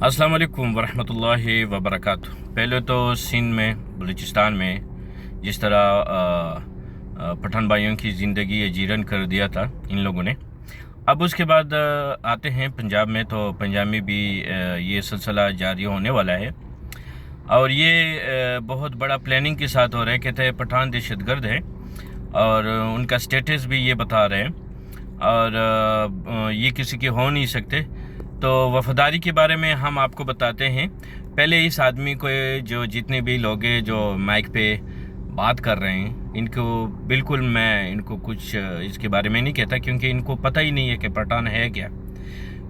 السلام علیکم ورحمۃ اللہ وبرکاتہ۔ پہلے تو سندھ میں بلوچستان میں جس طرح پٹھان بھائیوں کی زندگی اجیرن کر دیا تھا ان لوگوں نے، اب اس کے بعد آتے ہیں پنجاب میں، تو پنجاب میں بھی یہ سلسلہ جاری ہونے والا ہے، اور یہ بہت بڑا پلاننگ کے ساتھ ہو رہا ہے۔ کہتے ہیں پٹھان دہشت گرد ہے، اور ان کا سٹیٹس بھی یہ بتا رہے ہیں، اور یہ کسی کے ہو نہیں سکتے۔ تو وفاداری کے بارے میں ہم آپ کو بتاتے ہیں۔ پہلے اس آدمی کو جو جتنے بھی لوگ ہیں جو مائک پہ بات کر رہے ہیں، ان کو بالکل میں ان کو کچھ اس کے بارے میں نہیں کہتا، کیونکہ ان کو پتہ ہی نہیں ہے کہ پٹھان ہے کیا۔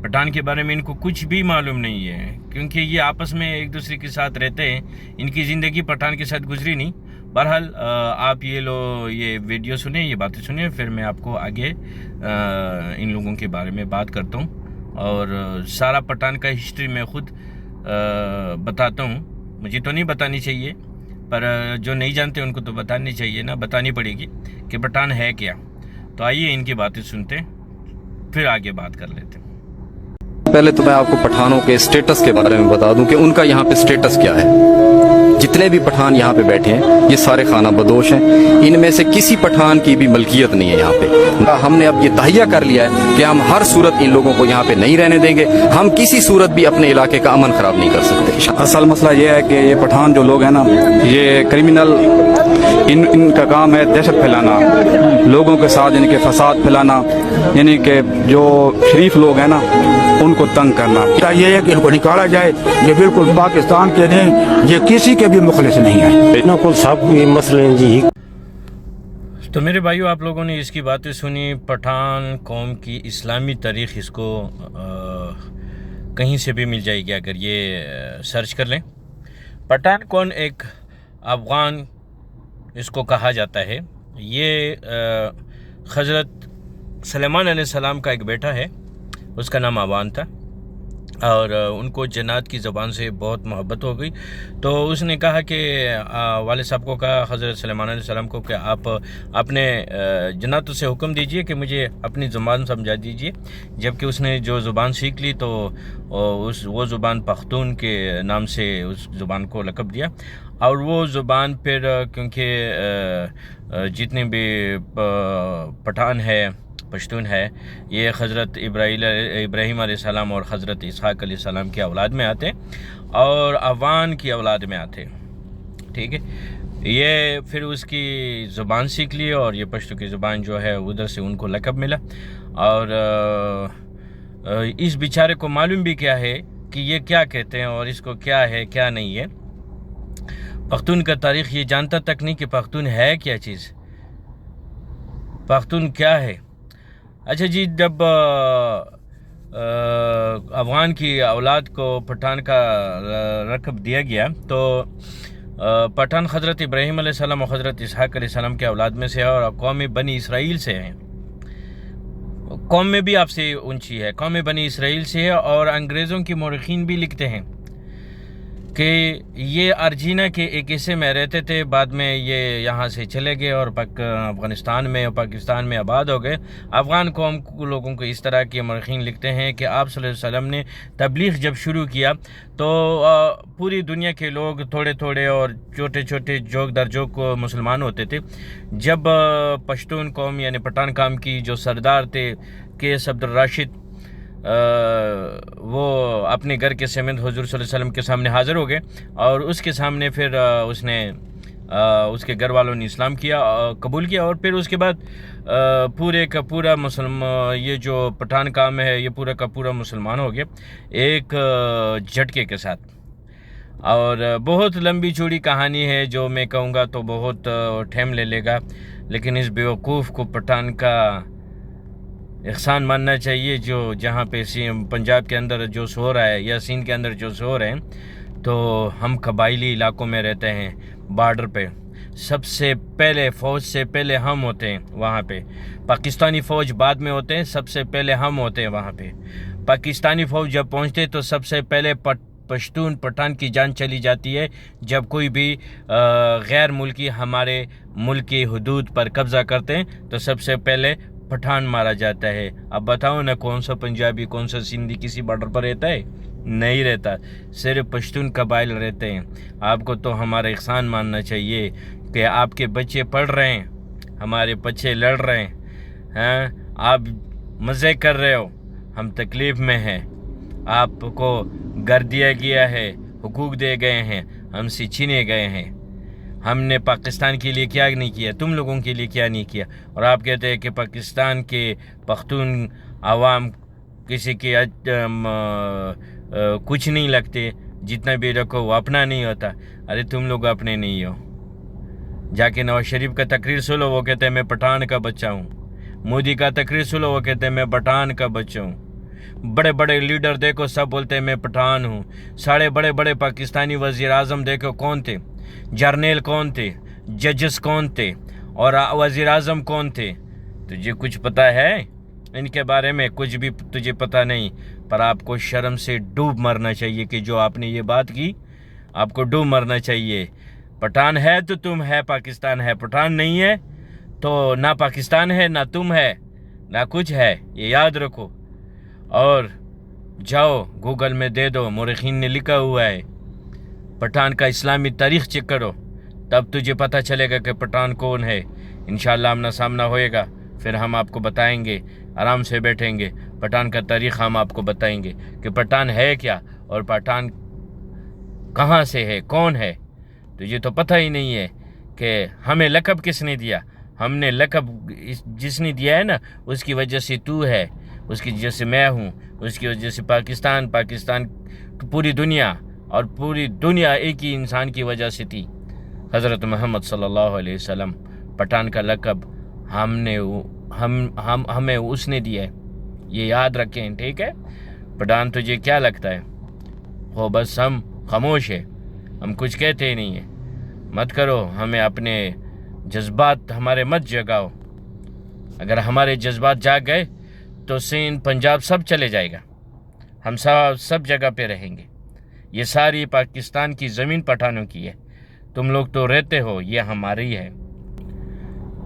پٹھان کے بارے میں ان کو کچھ بھی معلوم نہیں ہے، کیونکہ یہ آپس میں ایک دوسرے کے ساتھ رہتے ہیں۔ ان کی زندگی پٹھان کے ساتھ گزری نہیں۔ بہرحال آپ یہ ویڈیو سنیں، یہ باتیں سنیں، پھر میں آپ کو آگے ان لوگوں کے بارے میں بات کرتا ہوں، اور سارا پٹھان کا ہسٹری میں خود بتاتا ہوں۔ مجھے تو نہیں بتانی چاہیے، پر جو نہیں جانتے ان کو تو بتانی چاہیے نا، بتانی پڑے گی کہ پٹھان ہے کیا۔ تو آئیے ان کی باتیں سنتے ہیں، پھر آگے بات کر لیتے ہیں۔ پہلے تو میں آپ کو پٹھانوں کے سٹیٹس کے بارے میں بتا دوں کہ ان کا یہاں پہ سٹیٹس کیا ہے۔ جتنے بھی پٹھان یہاں پہ بیٹھے ہیں یہ سارے خانہ بدوش ہیں، ان میں سے کسی پٹھان کی بھی ملکیت نہیں ہے یہاں پہ۔ ہم نے اب یہ تہیہ کر لیا ہے کہ ہم ہر صورت ان لوگوں کو یہاں پہ نہیں رہنے دیں گے، ہم کسی صورت بھی اپنے علاقے کا امن خراب نہیں کر سکتے۔ اصل مسئلہ یہ ہے کہ یہ پٹھان جو لوگ ہیں نا، یہ کرمنل، ان کا کام ہے دہشت پھیلانا، لوگوں کے ساتھ یعنی کہ فساد پھیلانا، یعنی کہ جو شریف لوگ ہیں نا ان کو تنگ کرنا۔ یہ ہے کہ ان کو نکالا جائے، یہ بالکل پاکستان کے نہیں، یہ کسی کے بھی مخلص نہیں ہے۔ کو سب مسئلے جی۔ تو میرے بھائیو، آپ لوگوں نے اس کی باتیں سنی۔ پٹھان قوم کی اسلامی تاریخ اس کو کہیں سے بھی مل جائے گی اگر یہ سرچ کر لیں۔ پٹھان کون ایک افغان اس کو کہا جاتا ہے۔ یہ حضرت سلیمان علیہ السلام کا ایک بیٹا ہے، اس کا نام عوان تھا، اور ان کو جنات کی زبان سے بہت محبت ہو گئی، تو اس نے کہا کہ والد صاحب کو کہا، حضرت سلیمان علیہ السلام کو، کہ آپ اپنے جناتوں سے حکم دیجئے کہ مجھے اپنی زبان سمجھا دیجئے۔ جبکہ اس نے جو زبان سیکھ لی تو وہ زبان پختون کے نام سے اس زبان کو لقب دیا، اور وہ زبان پھر کیونکہ جتنے بھی پٹھان ہے، پشتون ہے، یہ حضرت ابراہیم علیہ السلام اور حضرت اسحاق علیہ السلام کی اولاد میں آتے ہیں، اور عوان کی اولاد میں آتے ہیں، ٹھیک ہے۔ یہ پھر اس کی زبان سیکھ لی، اور یہ پشتو کی زبان جو ہے ادھر سے ان کو لقب ملا، اور اس بیچارے کو معلوم بھی کیا ہے کہ یہ کیا کہتے ہیں اور اس کو کیا ہے کیا نہیں ہے۔ پختون کا تاریخ یہ جانتا تک نہیں کہ پختون ہے کیا چیز، پختون کیا ہے۔ اچھا جی، جب افغان کی اولاد کو پٹھان کا لقب دیا گیا، تو پٹھان حضرت ابراہیم علیہ السلام اور حضرت اسحاق علیہ السلام کے اولاد میں سے ہے، اور قوم بنی اسرائیل سے ہیں۔ قوم میں بھی آپ سے اونچی ہے، قوم بنی اسرائیل سے ہے، اور انگریزوں کی مورخین بھی لکھتے ہیں کہ یہ ارجینا کے ایک حصے میں رہتے تھے، بعد میں یہ یہاں سے چلے گئے اور افغانستان میں اور پاکستان میں آباد ہو گئے۔ افغان قوم کو لوگوں کو اس طرح کے مورخین لکھتے ہیں کہ آپ صلی اللہ علیہ وسلم نے تبلیغ جب شروع کیا تو پوری دنیا کے لوگ تھوڑے تھوڑے اور چھوٹے چھوٹے جوگ در جوگ کو مسلمان ہوتے تھے۔ جب پشتون قوم یعنی پٹھان قوم کی جو سردار تھے کیس عبدالراشد، وہ اپنے گھر کے سمیت حضور صلی اللہ علیہ وسلم کے سامنے حاضر ہو گئے، اور اس کے سامنے پھر اس کے گھر والوں نے اسلام قبول کیا، اور پھر اس کے بعد پورے کا پورا یہ جو پٹھان قوم ہے یہ پورا کا پورا مسلمان ہو گیا ایک جھٹکے کے ساتھ۔ اور بہت لمبی چوڑی کہانی ہے، جو میں کہوں گا تو بہت ٹائم لے لے گا، لیکن اس بیوقوف کو پٹھان کا احسان ماننا چاہیے، جو جہاں پہ پنجاب کے اندر جو سو رہا ہے یا سندھ کے اندر جو سو رہے ہیں، تو ہم قبائلی علاقوں میں رہتے ہیں، بارڈر پہ سب سے پہلے فوج سے پہلے ہم ہوتے ہیں وہاں پہ، پاکستانی فوج بعد میں ہوتے ہیں، سب سے پہلے ہم ہوتے ہیں وہاں پہ۔ پاکستانی فوج جب پہنچتے تو سب سے پہلے پشتون پٹھان کی جان چلی جاتی ہے۔ جب کوئی بھی غیر ملکی ہمارے ملک کی حدود پر قبضہ کرتے ہیں تو سب سے پہلے پٹھان مارا جاتا ہے۔ اب بتاؤ نا، کون سا پنجابی کون سا سندھی کسی بارڈر پر رہتا ہے؟ نہیں رہتا، صرف پشتون قبائل رہتے ہیں۔ آپ کو تو ہمارا احسان ماننا چاہیے کہ آپ کے بچے پڑھ رہے ہیں، ہمارے بچے لڑ رہے ہیں، آپ مزے کر رہے ہو، ہم تکلیف میں ہیں، آپ کو گھر دیا گیا ہے، حقوق دے گئے ہیں، ہم سے چھینے گئے ہیں۔ ہم نے پاکستان کے لیے کیا نہیں کیا، تم لوگوں کے لیے کیا نہیں کیا، اور آپ کہتے ہیں کہ پاکستان کے پختون عوام کسی کے کچھ نہیں لگتے، جتنا بھی رکھو وہ اپنا نہیں ہوتا۔ ارے تم لوگ اپنے نہیں ہو۔ جا کے نواز شریف کا تقریر سنو، وہ کہتے ہیں میں پٹھان کا بچہ ہوں۔ مودی کا تقریر سنو، وہ کہتے ہیں میں پٹھان کا بچہ ہوں۔ بڑے بڑے لیڈر دیکھو، سب بولتے ہیں میں پٹھان ہوں۔ سارے بڑے بڑے پاکستانی وزیر اعظم دیکھو کون تھے، جرنیل کون تھے، ججز کون تھے، اور وزیر اعظم کون تھے۔ تجھے کچھ پتہ ہے ان کے بارے میں؟ کچھ بھی تجھے پتہ نہیں، پر آپ کو شرم سے ڈوب مرنا چاہیے کہ جو آپ نے یہ بات کی، آپ کو ڈوب مرنا چاہیے۔ پٹھان ہے تو تم ہے، پاکستان ہے، پٹھان نہیں ہے تو نہ پاکستان ہے، نہ تم ہے، نہ کچھ ہے، یہ یاد رکھو۔ اور جاؤ گوگل میں دے دو، مورخین نے لکھا ہوا ہے، پٹھان کا اسلامی تاریخ چیک کرو، تب تجھے پتہ چلے گا کہ پٹھان کون ہے۔ انشاءاللہ آمنا سامنا ہوئے گا، پھر ہم آپ کو بتائیں گے، آرام سے بیٹھیں گے، پٹھان کا تاریخ ہم آپ کو بتائیں گے کہ پٹھان ہے کیا، اور پٹھان کہاں سے ہے، کون ہے۔ تجھے تو پتہ ہی نہیں ہے کہ ہمیں لقب کس نے دیا۔ ہم نے لقب جس نے دیا ہے نا، اس کی وجہ سے تو ہے، اس کی وجہ سے میں ہوں، اس کی وجہ سے پاکستان پوری دنیا، اور پوری دنیا ایک ہی انسان کی وجہ سے تھی، حضرت محمد صلی اللہ علیہ وسلم۔ پٹھان کا لقب ہمیں اس نے دیا ہے، یہ یاد رکھیں، ٹھیک ہے؟ پٹھان تجھے کیا لگتا ہے؟ ہو بس ہم خاموش ہے، ہم کچھ کہتے ہی نہیں ہیں۔ مت کرو ہمیں اپنے جذبات ہمارے مت جگاؤ۔ اگر ہمارے جذبات جاگ گئے تو سندھ پنجاب سب چلے جائے گا، ہم سب جگہ پہ رہیں گے۔ یہ ساری پاکستان کی زمین پٹھانوں کی ہے، تم لوگ تو رہتے ہو، یہ ہماری ہے۔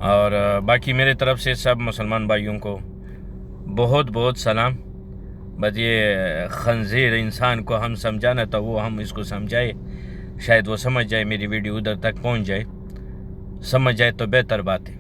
اور باقی میرے طرف سے سب مسلمان بھائیوں کو بہت بہت سلام۔ بس یہ خنزیر انسان کو ہم سمجھانا تھا، وہ ہم اس کو سمجھائے، شاید وہ سمجھ جائے، میری ویڈیو ادھر تک پہنچ جائے، سمجھ جائے تو بہتر بات ہے۔